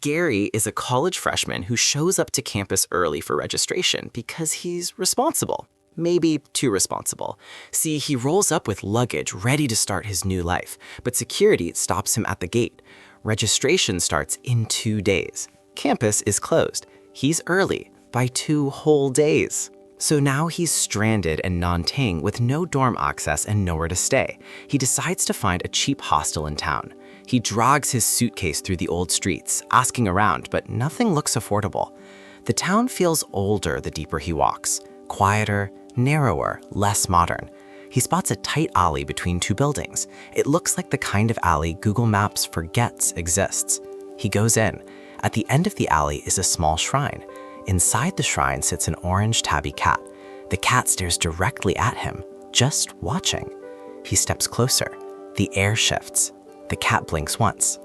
Gary is a college freshman who shows up to campus early for registration because he's responsible. Maybe too responsible. See, he rolls up with luggage ready to start his new life, but security stops him at the gate. Registration starts in 2 days. Campus is closed. He's early by 2 whole days. So now he's stranded in Nanting with no dorm access and nowhere to stay. He decides to find a cheap hostel in town. He drags his suitcase through the old streets, asking around, but nothing looks affordable. The town feels older the deeper he walks. Quieter, narrower, less modern. He spots a tight alley between 2 buildings. It looks like the kind of alley Google Maps forgets exists. He goes in. At the end of the alley is a small shrine. Inside the shrine sits an orange tabby cat. The cat stares directly at him, just watching. He steps closer. The air shifts. The cat blinks once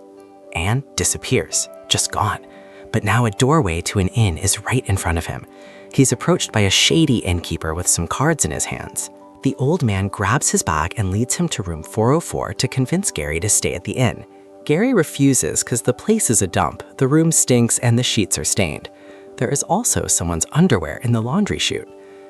and disappears, just gone. But now a doorway to an inn is right in front of him. He's approached by a shady innkeeper with some cards in his hands. The old man grabs his bag and leads him to room 404 to convince Gary to stay at the inn. Gary refuses because the place is a dump, the room stinks, and the sheets are stained. There is also someone's underwear in the laundry chute.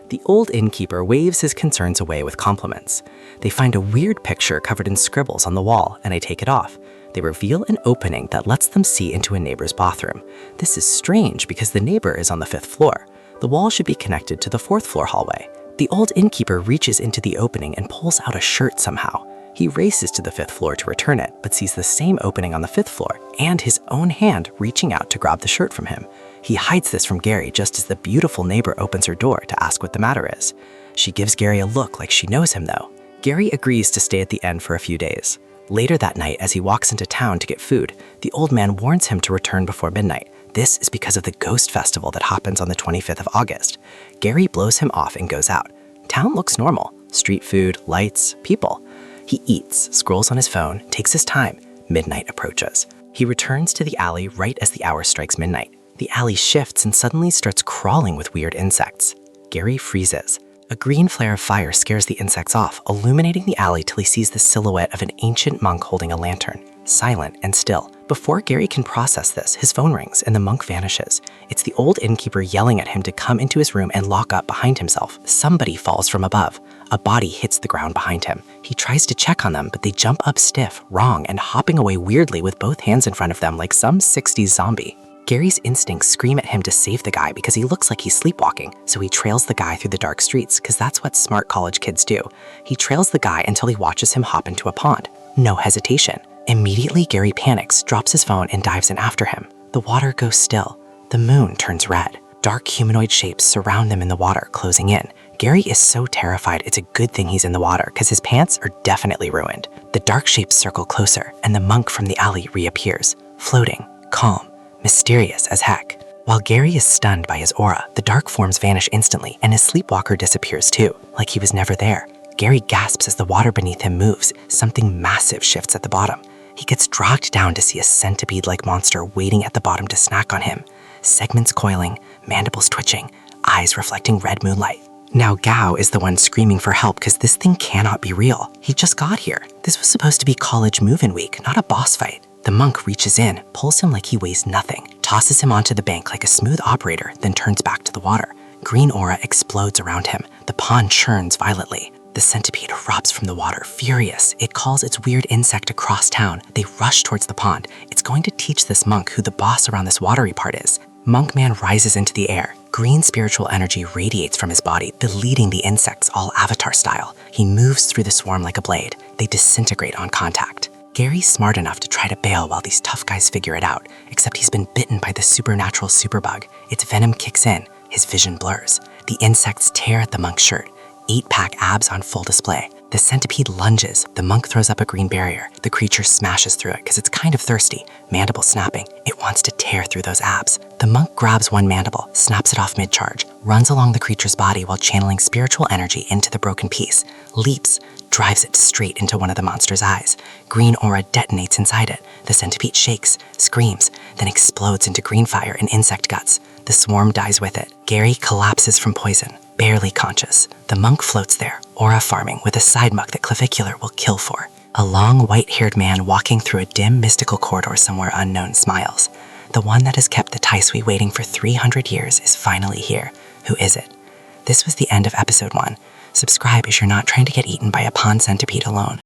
The old innkeeper waves his concerns away with compliments. They find a weird picture covered in scribbles on the wall, and I take it off. They reveal an opening that lets them see into a neighbor's bathroom. This is strange because the neighbor is on the 5th floor. The wall should be connected to the 4th floor hallway. The old innkeeper reaches into the opening and pulls out a shirt somehow. He races to the 5th floor to return it, but sees the same opening on the 5th floor and his own hand reaching out to grab the shirt from him. He hides this from Gary just as the beautiful neighbor opens her door to ask what the matter is. She gives Gary a look like she knows him though. Gary agrees to stay at the inn for a few days. Later that night, as he walks into town to get food, the old man warns him to return before midnight. This is because of the ghost festival that happens on the 25th of August. Gary blows him off and goes out. Town looks normal. Street food, lights, people. He eats, scrolls on his phone, takes his time. Midnight approaches. He returns to the alley right as the hour strikes midnight. The alley shifts and suddenly starts crawling with weird insects. Gary freezes. A green flare of fire scares the insects off, illuminating the alley till he sees the silhouette of an ancient monk holding a lantern, silent and still. Before Gary can process this, his phone rings and the monk vanishes. It's the old innkeeper yelling at him to come into his room and lock up behind himself. Somebody falls from above. A body hits the ground behind him. He tries to check on them, but they jump up stiff, wrong, and hopping away weirdly with both hands in front of them like some 60s zombie. Gary's instincts scream at him to save the guy because he looks like he's sleepwalking, so he trails the guy through the dark streets because that's what smart college kids do. He trails the guy until he watches him hop into a pond. No hesitation. Immediately, Gary panics, drops his phone, and dives in after him. The water goes still. The moon turns red. Dark humanoid shapes surround them in the water, closing in. Gary is so terrified it's a good thing he's in the water because his pants are definitely ruined. The dark shapes circle closer, and the monk from the alley reappears, floating, calm, mysterious as heck. While Gary is stunned by his aura, the dark forms vanish instantly, and his sleepwalker disappears too, like he was never there. Gary gasps as the water beneath him moves. Something massive shifts at the bottom. He gets dragged down to see a centipede-like monster waiting at the bottom to snack on him. Segments coiling, mandibles twitching, eyes reflecting red moonlight. Now Gao is the one screaming for help because this thing cannot be real. He just got here. This was supposed to be college move-in week, not a boss fight. The monk reaches in, pulls him like he weighs nothing, tosses him onto the bank like a smooth operator, then turns back to the water. Green aura explodes around him. The pond churns violently. The centipede erupts from the water, furious. It calls its weird insect across town. They rush towards the pond. It's going to teach this monk who the boss around this watery part is. Monkman rises into the air. Green spiritual energy radiates from his body, deleting the insects all Avatar style. He moves through the swarm like a blade. They disintegrate on contact. Gary's smart enough to try to bail while these tough guys figure it out, except he's been bitten by the supernatural superbug. Its venom kicks in. His vision blurs. The insects tear at the monk's shirt. 8-pack abs on full display. The centipede lunges. The monk throws up a green barrier. The creature smashes through it because it's kind of thirsty. Mandible snapping. It wants to tear through those abs. The monk grabs one mandible, snaps it off mid-charge, runs along the creature's body while channeling spiritual energy into the broken piece, leaps, drives it straight into one of the monster's eyes. Green aura detonates inside it. The centipede shakes, screams, then explodes into green fire and insect guts. The swarm dies with it. Gary collapses from poison, barely conscious. The monk floats there, aura farming with a side muck that Clavicular will kill for. A long, white-haired man walking through a dim, mystical corridor somewhere unknown smiles. The one that has kept the Taisui waiting for 300 years is finally here. Who is it? This was the end of episode 1. Subscribe if you're not trying to get eaten by a pond centipede alone.